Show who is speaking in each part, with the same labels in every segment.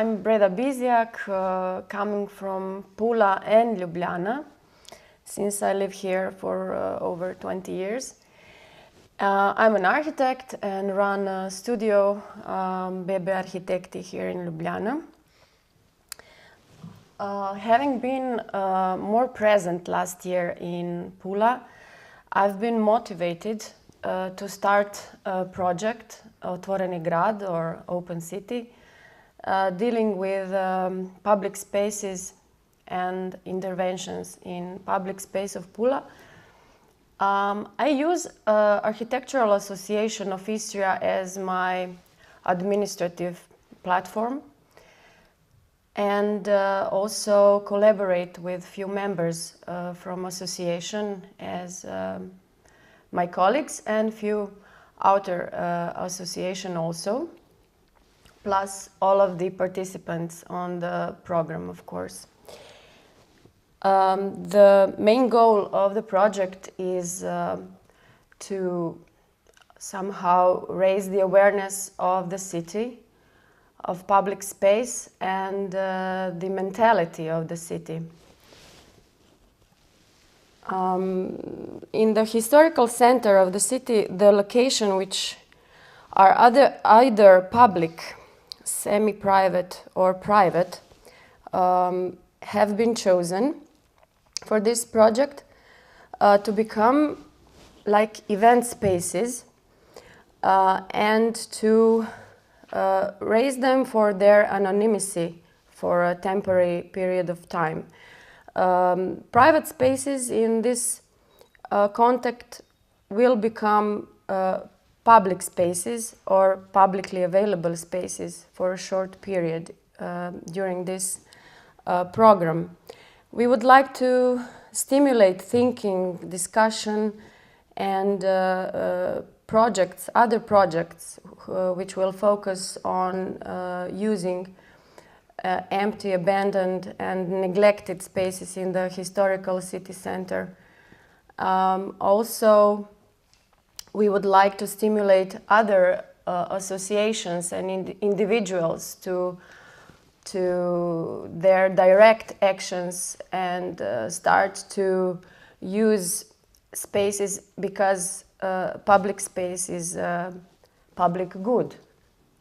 Speaker 1: I'm Breda Bizjak, coming from Pula and Ljubljana, since I live here for over 20 years. I'm an architect and run a studio, BB Arhitekti, here in Ljubljana. Having been more present last year in Pula, I've been motivated to start a project, Otvoreni grad, or Open City, dealing with public spaces and interventions in public space of Pula. I use Architectural Association of Istria as my administrative platform, and also collaborate with few members from association as my colleagues, and few outer association also, plus all of the participants on the program, of course. The main goal of the project is to somehow raise the awareness of the city, of public space, and the mentality of the city. In the historical center of the city, the location which are either public, semi-private or private, have been chosen for this project to become like event spaces and to raise them for their anonymity for a temporary period of time. Private spaces in this context will become public spaces or publicly available spaces for a short period during this program. We would like to stimulate thinking, discussion, and other projects which will focus on using empty, abandoned, and neglected spaces in the historical city center. Also, we would like to stimulate other associations and individuals to their direct actions and start to use spaces, because public space is public good,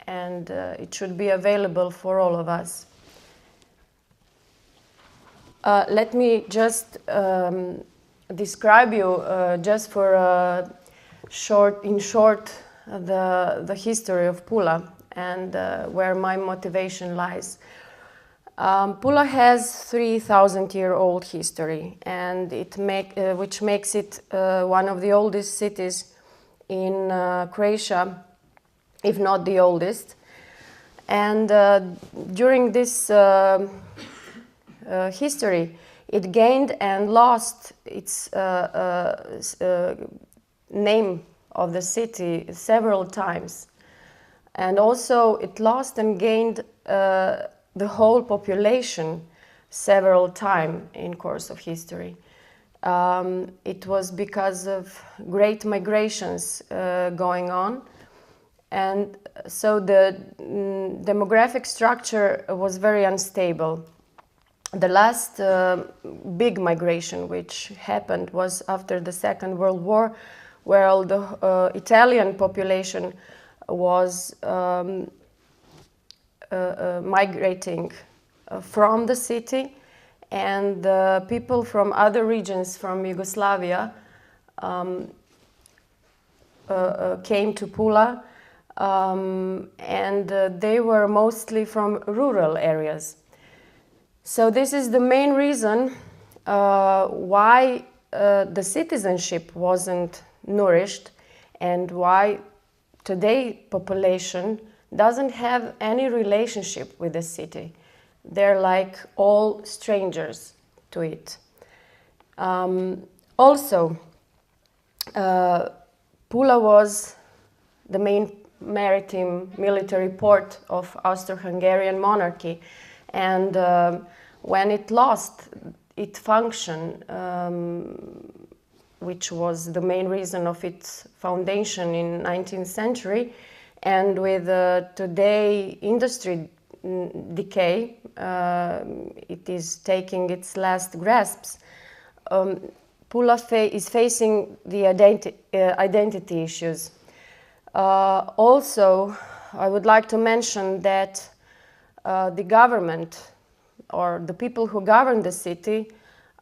Speaker 1: and it should be available for all of us. Let me just describe you just for in short the history of Pula and where my motivation lies. Pula has 3,000-year-old history, and which makes it one of the oldest cities in Croatia, if not the oldest. And during this history, it gained and lost its name of the city several times. And also it lost and gained the whole population several times in course of history. It was because of great migrations going on, and so the demographic structure was very unstable. The last big migration which happened was after the Second World War, where the Italian population was migrating from the city, and people from other regions from Yugoslavia came to Pula, and they were mostly from rural areas. So this is the main reason why the citizenship wasn't nourished, and why today population doesn't have any relationship with the city. They're like all strangers to it. Also, Pula was the main maritime military port of Austro-Hungarian monarchy, and when it lost its function, which was the main reason of its foundation in 19th century, and with today industry decay. It is taking its last grasps. Pula is facing the identity issues. Also, I would like to mention that the government or the people who govern the city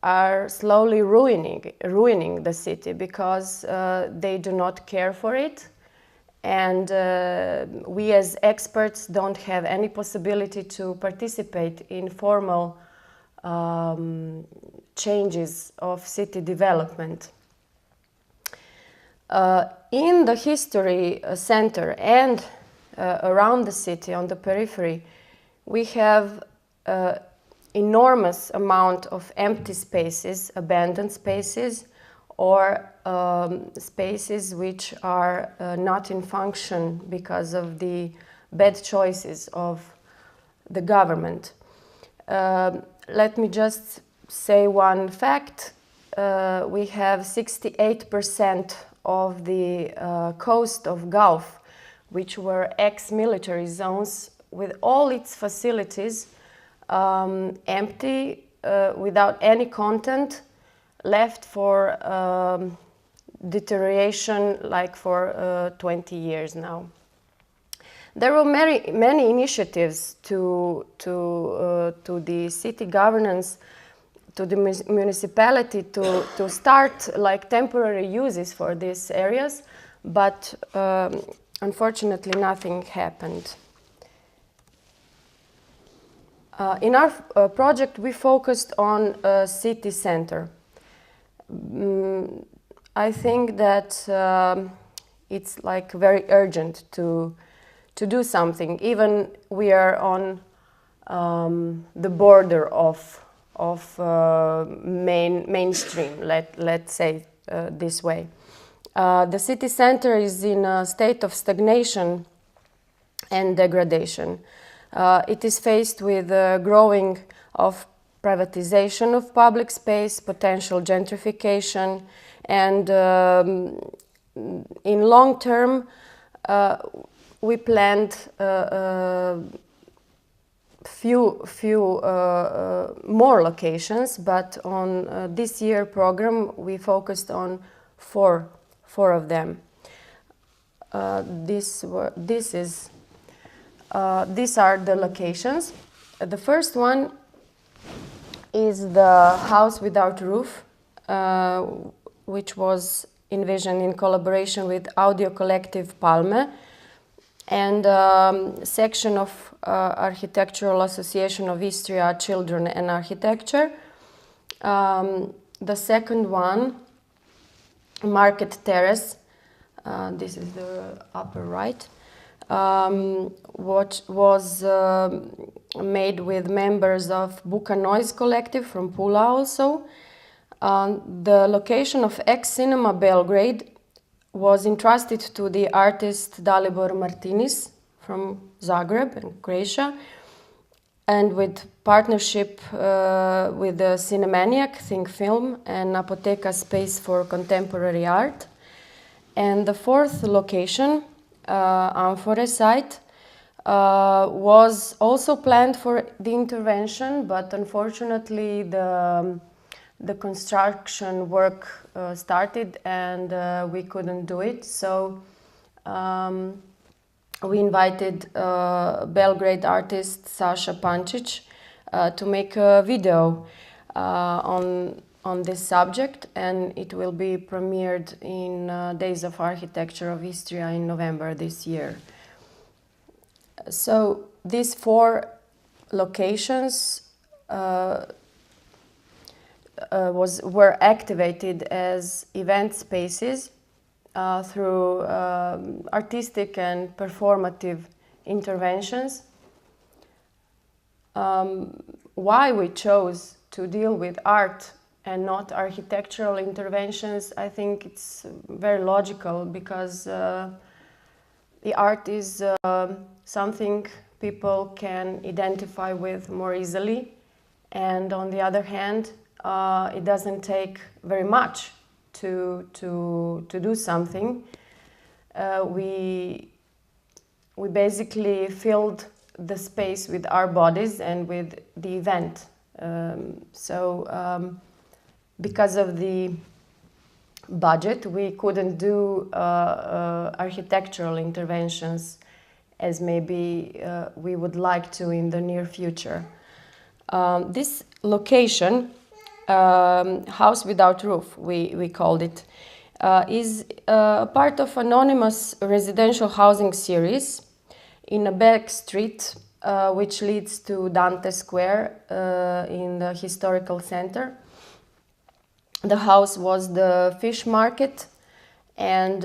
Speaker 1: are slowly ruining the city because they do not care for it, and we as experts don't have any possibility to participate in formal changes of city development. In the history center and around the city on the periphery, we have enormous amount of empty spaces, abandoned spaces, or spaces which are not in function because of the bad choices of the government. Let me just say one fact. We have 68% of the coast of Gulf, which were ex-military zones, with all its facilities empty, without any content, left for deterioration, like for 20 years now. There were many initiatives to the city governance, to the municipality to start like temporary uses for these areas, but unfortunately nothing happened. In our project, we focused on a city center. I think that it's like very urgent to do something. Even we are on the border of mainstream. Let's say this way. The city center is in a state of stagnation and degradation. It is faced with growing of privatization of public space, potential gentrification, and in long term, we planned few more locations, but on this year program we focused on four of them. These are the locations. The first one is the house without roof, which was envisioned in collaboration with Audio Collective Palme and section of Architectural Association of Istria, Children and Architecture. The second one, Market Terrace, this is the upper right, what was made with members of Buka Noise Collective from Pula also. The location of ex-cinema Belgrade was entrusted to the artist Dalibor Martinis from Zagreb in Croatia, and with partnership with the Cinemaniac, Think Film, and Apotheka Space for Contemporary Art. And the fourth location, Amphore site, was also planned for the intervention, but unfortunately the construction work started and we couldn't do it. So we invited Belgrade artist Sasha Pančić to make a video on this subject, and it will be premiered in Days of Architecture of Istria in November this year. So these four locations were activated as event spaces through artistic and performative interventions. Why we chose to deal with art and not architectural interventions, I think it's very logical, because the art is something people can identify with more easily, and on the other hand, it doesn't take very much to do something. We basically filled the space with our bodies and with the event. Because of the budget, we couldn't do architectural interventions as maybe we would like to in the near future. This location, House Without Roof, we called it, is part of anonymous residential housing series in a back street which leads to Dante Square in the historical center. The house was the fish market, and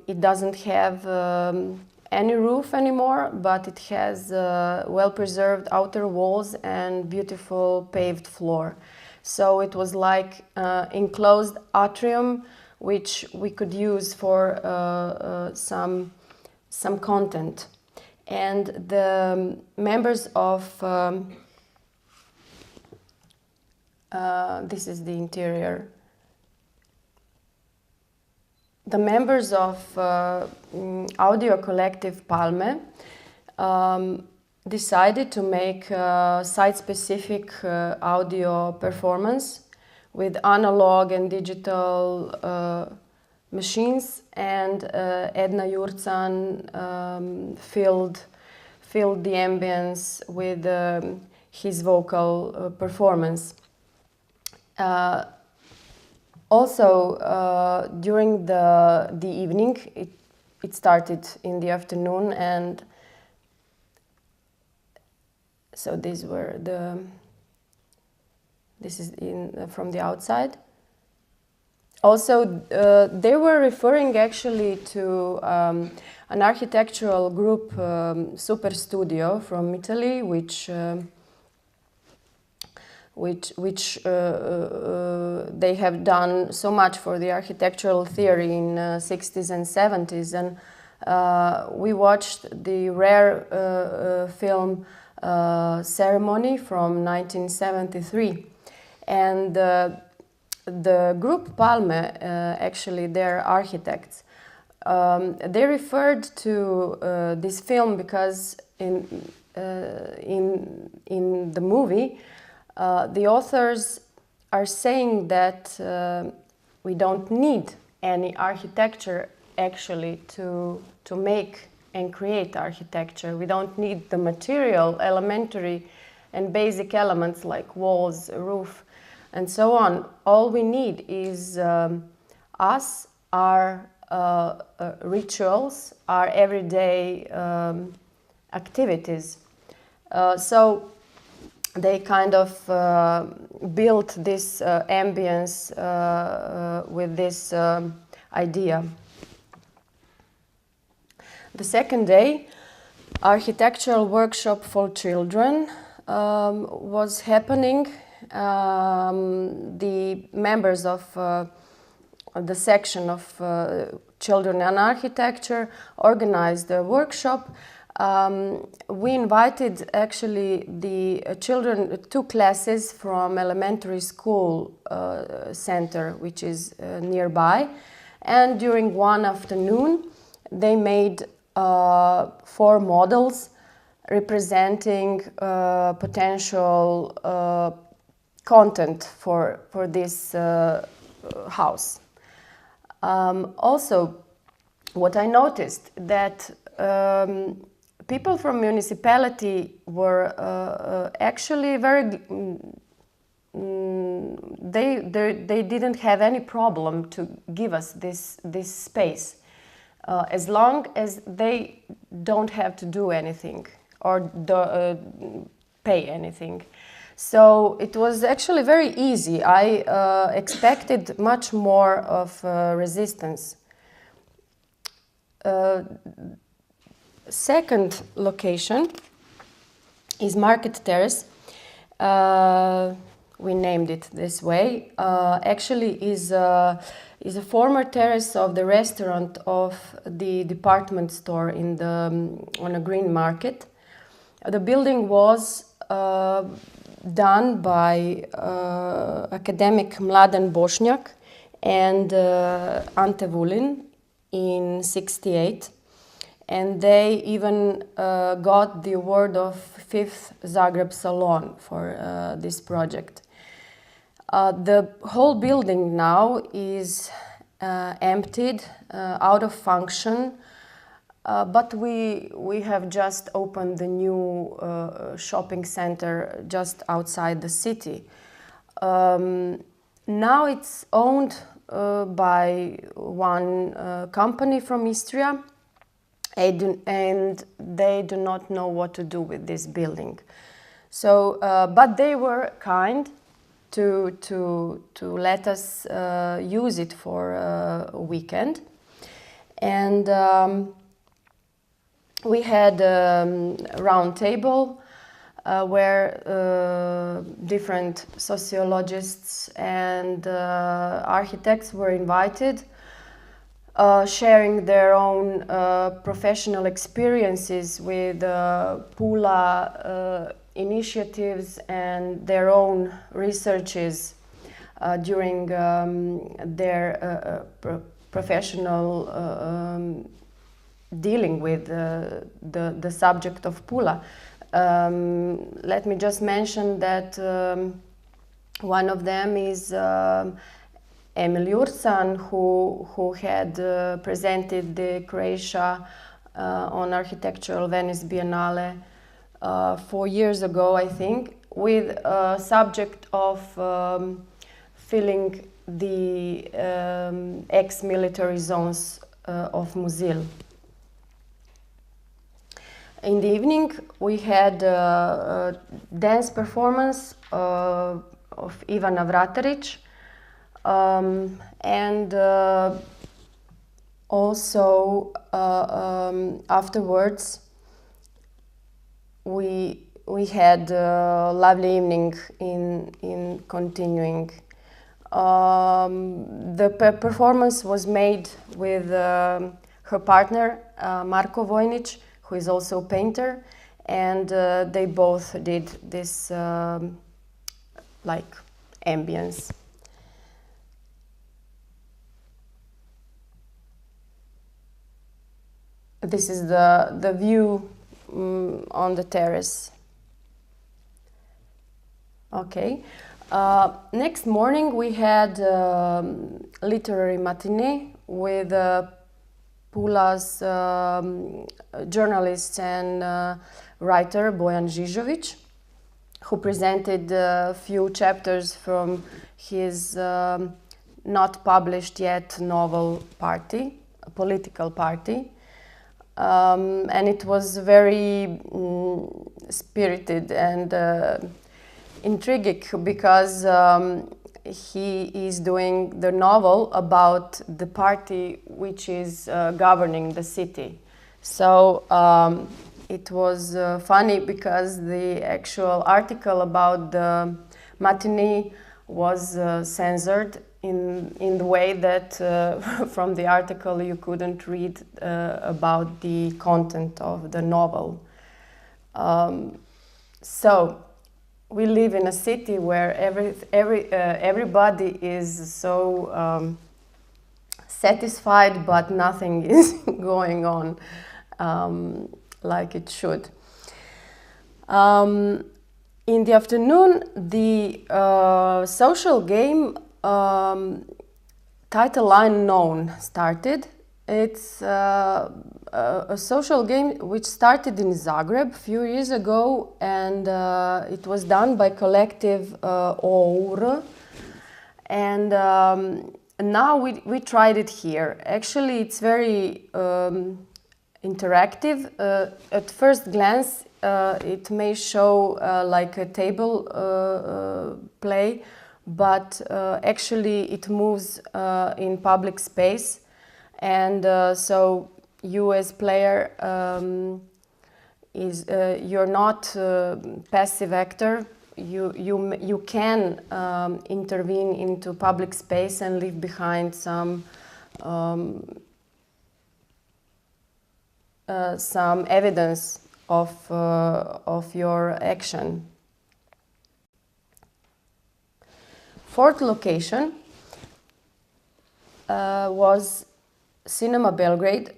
Speaker 1: it doesn't have any roof anymore, but it has well-preserved outer walls and beautiful paved floor. So it was like enclosed atrium, which we could use for some content. And the members of this is the interior. The members of audio collective Palme decided to make a site-specific audio performance with analog and digital machines, and Edna Jurcan filled the ambience with his vocal performance. Also, during the evening, it started in the afternoon, and so this is from the outside. Also, they were referring actually to an architectural group, Super Studio from Italy, which they have done so much for the architectural theory in 60s and 70s, and we watched the rare film Ceremony from 1973, and the group Palme, actually they're architects, they referred to this film because in the movie the authors are saying that we don't need any architecture actually to make and create architecture. We don't need the material, elementary and basic elements like walls, roof, and so on. All we need is us, our rituals, our everyday activities. So they kind of built this ambience with this idea. The second day, architectural workshop for children was happening. The members of the section of children and architecture organized a workshop. We invited actually the children, 2 classes from elementary school center, which is nearby, and during one afternoon they made 4 models representing potential content for this house. Also, what I noticed that people from municipality were actually very. They didn't have any problem to give us this space, as long as they don't have to do anything or pay anything. So it was actually very easy. I expected much more of resistance. Second location is Market Terrace. We named it this way. Actually is a former terrace of the restaurant of the department store on a green market. The building was done by academic Mladen Bošnjak and Ante Vulin in 1968. and they even got the award of 5th Zagreb Salon for this project. The whole building now is emptied, out of function, but we have just opened the new shopping center just outside the city. Now it's owned by one company from Istria, and they do not know what to do with this building. So, but they were kind to let us use it for a weekend, and we had a round table where different sociologists and architects were invited, sharing their own professional experiences with Pula initiatives and their own researches during their professional dealing with the subject of Pula. Let me just mention that one of them is Emil Jurcan, who had presented the Croatia on Architectural Venice Biennale 4 years ago, I think, with a subject of filling the ex-military zones of Muzil. In the evening, we had a dance performance of Ivana Vraterić, and also afterwards we had a lovely evening in continuing. The performance was made with her partner Marko Vojnić, who is also a painter, and they both did this like ambience. This is the view on the terrace. Okay. Next morning we had literary matinee with Pula's journalist and writer Bojan Žižović, who presented a few chapters from his not published yet novel Party, a political party. And it was very spirited and intriguing because he is doing the novel about the party which is governing the city. So it was funny because the actual article about the matinee was censored in the way that from the article you couldn't read about the content of the novel. So we live in a city where everybody is so satisfied, but nothing is going on like it should. In the afternoon, the social game Title Unknown started. It's a social game which started in Zagreb a few years ago, and it was done by collective OUR, and now we tried it here. Actually, it's very interactive. At first glance, it may show like a table play, but actually it moves in public space, and so you as player you're not a passive actor. You can intervene into public space and leave behind some evidence of your action. Fourth location was Cinema Belgrade.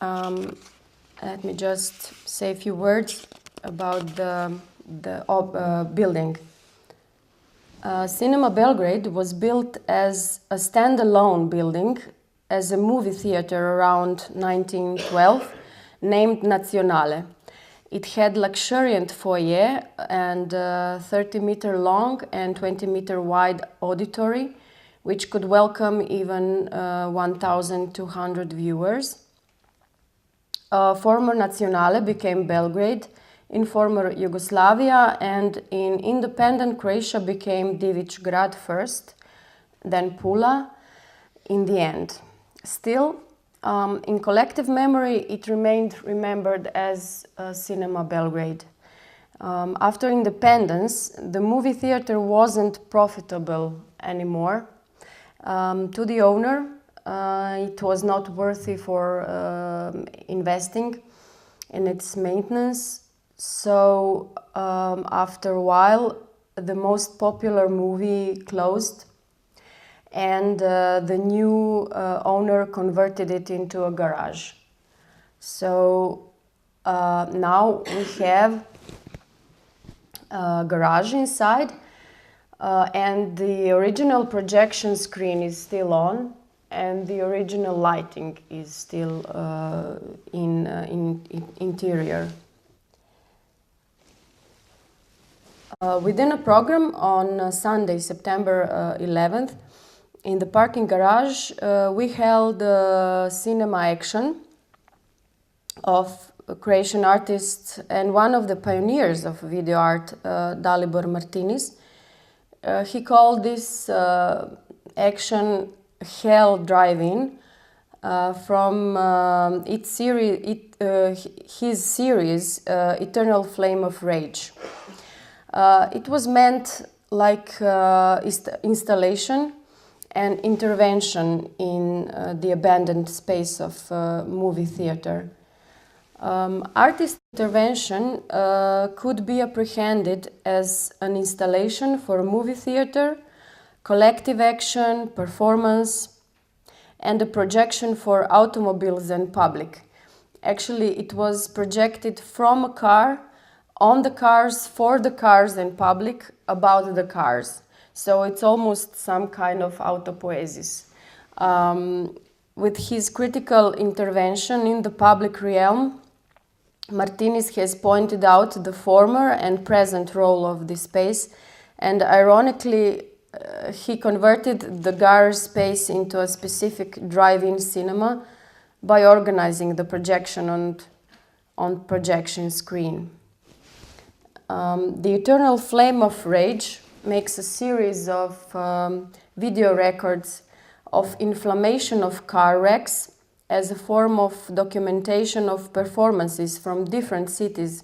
Speaker 1: Let me just say a few words about the building. Cinema Belgrade was built as a standalone building, as a movie theater around 1912, named Nazionale. It had luxuriant foyer and 30-meter long and 20-meter wide auditory, which could welcome even 1,200 viewers. Former Nazionale became Belgrade, in former Yugoslavia, and in independent Croatia became Divić grad first, then Pula in the end. Still, in collective memory, it remained remembered as Cinema Belgrade. After independence, the movie theater wasn't profitable anymore. To the owner, it was not worthy for investing in its maintenance. So after a while, the most popular movie closed, and the new owner converted it into a garage. So now we have a garage inside, and the original projection screen is still on, and the original lighting is still in interior. Within a program on Sunday, September 11th, in the parking garage, we held cinema action of Croatian artists and one of the pioneers of video art, Dalibor Martinis. He called this action Hell Drive-In from his series Eternal Flame of Rage. It was meant like installation and intervention in the abandoned space of movie theater. Artist intervention could be apprehended as an installation for a movie theater, collective action, performance, and a projection for automobiles and public. Actually, it was projected from a car, on the cars, for the cars and public, about the cars. So it's almost some kind of autopoiesis. With his critical intervention in the public realm, Martinis has pointed out the former and present role of this space, and ironically, he converted the garage space into a specific drive-in cinema by organizing the projection on projection screen. The Eternal Flame of Rage makes a series of video records of inflammation of car wrecks as a form of documentation of performances from different cities,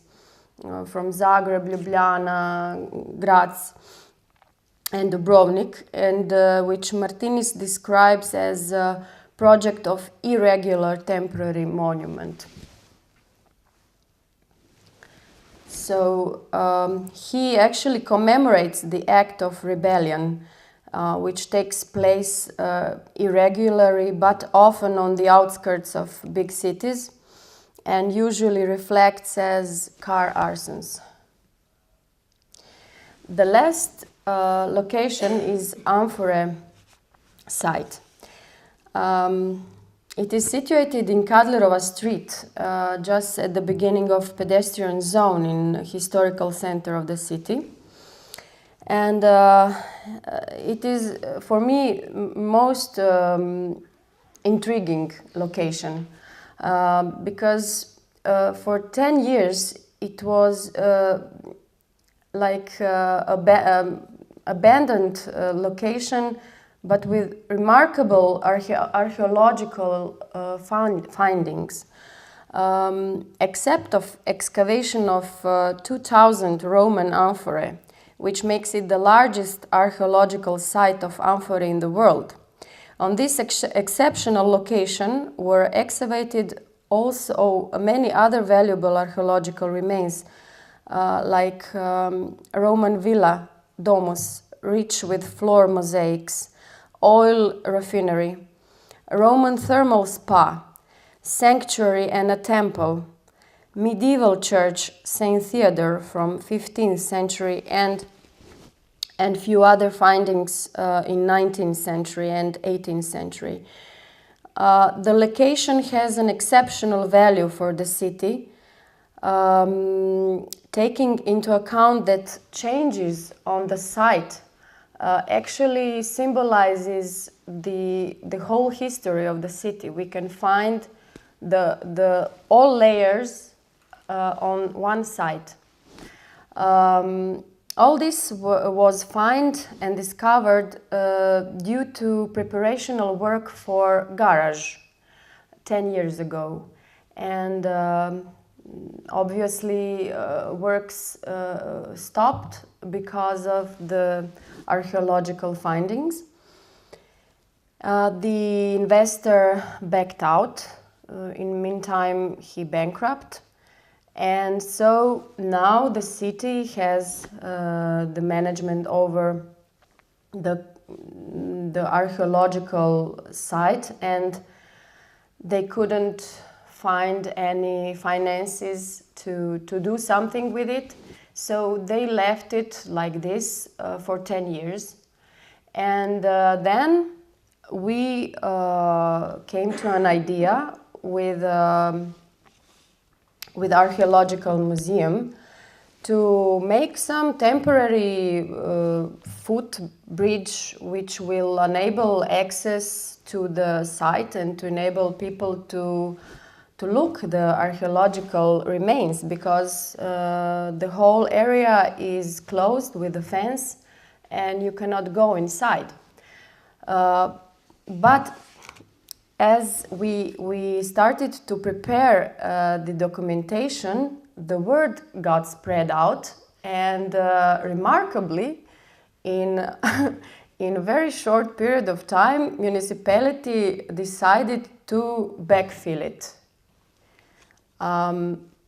Speaker 1: from Zagreb, Ljubljana, Graz, and Dubrovnik, and which Martinis describes as a project of irregular temporary monument. So he actually commemorates the act of rebellion, which takes place irregularly but often on the outskirts of big cities, and usually reflects as car arsons. The last location is Amfore site. It is situated in Kadlerova Street, just at the beginning of pedestrian zone in the historical center of the city. And it is, for me, most intriguing location because for 10 years it was like abandoned location, but with remarkable archaeological findings. Except of excavation of 2,000 Roman amphorae, which makes it the largest archaeological site of amphorae in the world. On this exceptional location were excavated also many other valuable archaeological remains, like Roman villa, domus, rich with floor mosaics, oil refinery, Roman thermal spa, sanctuary and a temple, medieval church St. Theodore from 15th century, and few other findings in 19th century and 18th century. The location has an exceptional value for the city, taking into account that changes on the site actually symbolizes the whole history of the city. We can find the all layers on one site. All this was found and discovered due to preparational work for garage 10 years ago, and obviously works stopped because of the archaeological findings. The investor backed out. In the meantime, he bankrupt. And so now the city has the management over the archaeological site, and they couldn't find any finances to do something with it. So they left it like this for 10 years. And then we came to an idea with Archaeological Museum to make some temporary footbridge which will enable access to the site and to enable people to look the archaeological remains, because the whole area is closed with a fence and you cannot go inside. But as we started to prepare the documentation, the word got spread out, and remarkably, in in a very short period of time, municipality decided to backfill it.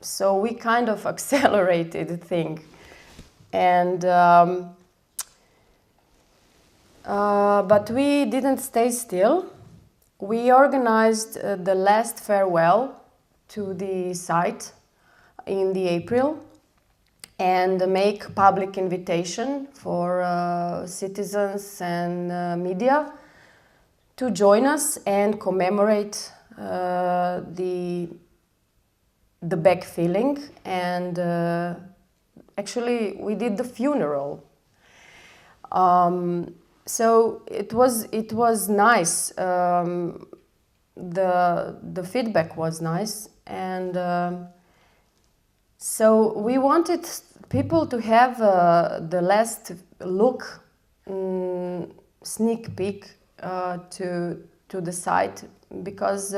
Speaker 1: So we kind of accelerated the thing, and but we didn't stay still. We organized the last farewell to the site in the April, and make public invitation for citizens and media to join us and commemorate the backfilling. And actually we did the funeral. So it was nice. The feedback was nice, and so we wanted people to have the last look, sneak peek to the site, because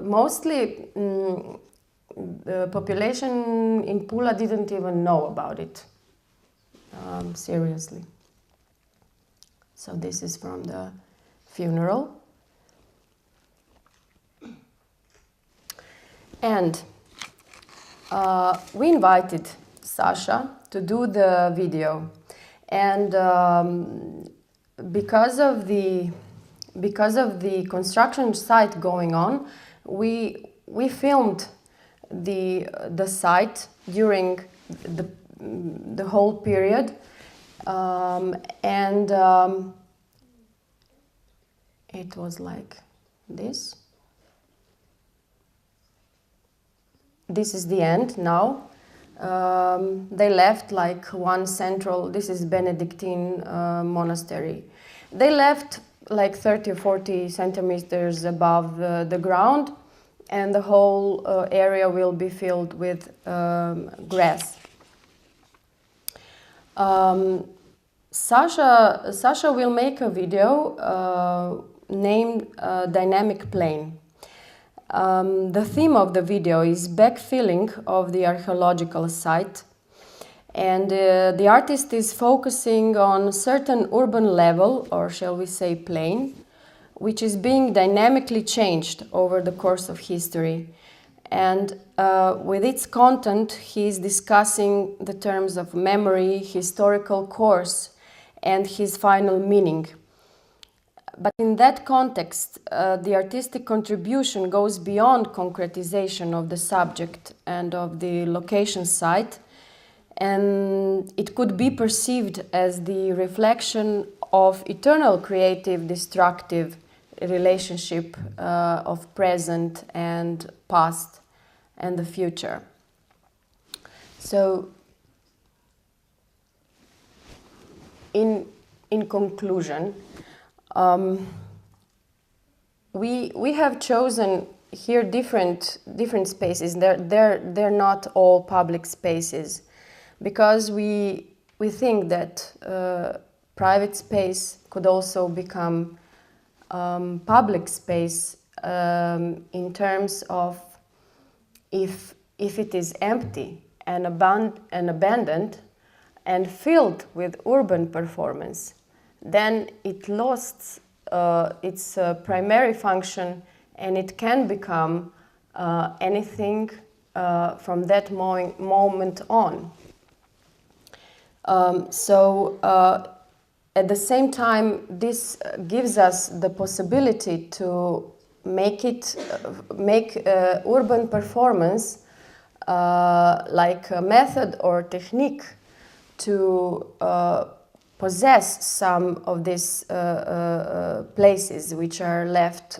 Speaker 1: mostly the population in Pula didn't even know about it, seriously. So this is from the funeral. And we invited Sasha to do the video. And because of the construction site going on, we filmed the site during the whole period. It was like this. This is the end now. They left like one central, this is Benedictine monastery. They left like 30 or 40 centimeters above the ground, and the whole area will be filled with grass. Sasha will make a video named Dynamic Plane. The theme of the video is backfilling of the archaeological site, and the artist is focusing on a certain urban level, or shall we say plane, which is being dynamically changed over the course of history. And with its content, he is discussing the terms of memory, historical course, and his final meaning. But in that context, the artistic contribution goes beyond concretization of the subject and of the location site, and it could be perceived as the reflection of eternal creative destructive relationship of present and past and the future. So in conclusion, we have chosen here different spaces. They're not all public spaces, because we think that private space could also become public space in terms of if it is empty and abandoned and filled with urban performance, then it lost its primary function, and it can become anything from that moment on. At the same time, this gives us the possibility to make urban performance like a method or technique to possess some of these places which are left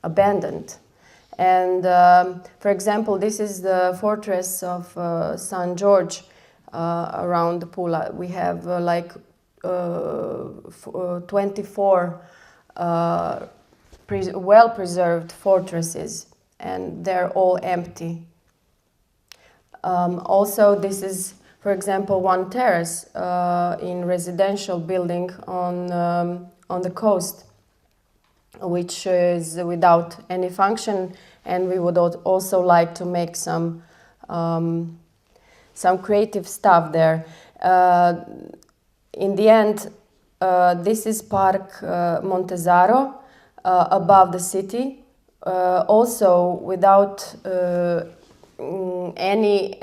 Speaker 1: abandoned. And for example, this is the fortress of St. George around Pula. We have 24 well-preserved fortresses, and they're all empty. Also, this is, for example, one terrace in residential building on the coast, which is without any function, and we would also like to make some creative stuff there. In the end, this is Park Montesaro above the city, also without any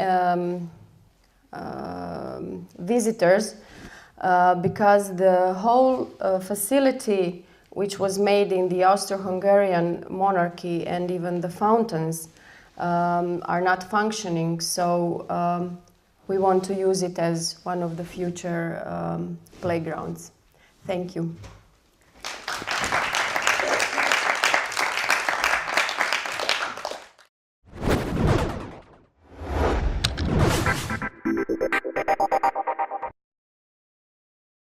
Speaker 1: visitors, because the whole facility which was made in the Austro-Hungarian monarchy, and even the fountains are not functioning, so we want to use it as one of the future playgrounds. Thank you.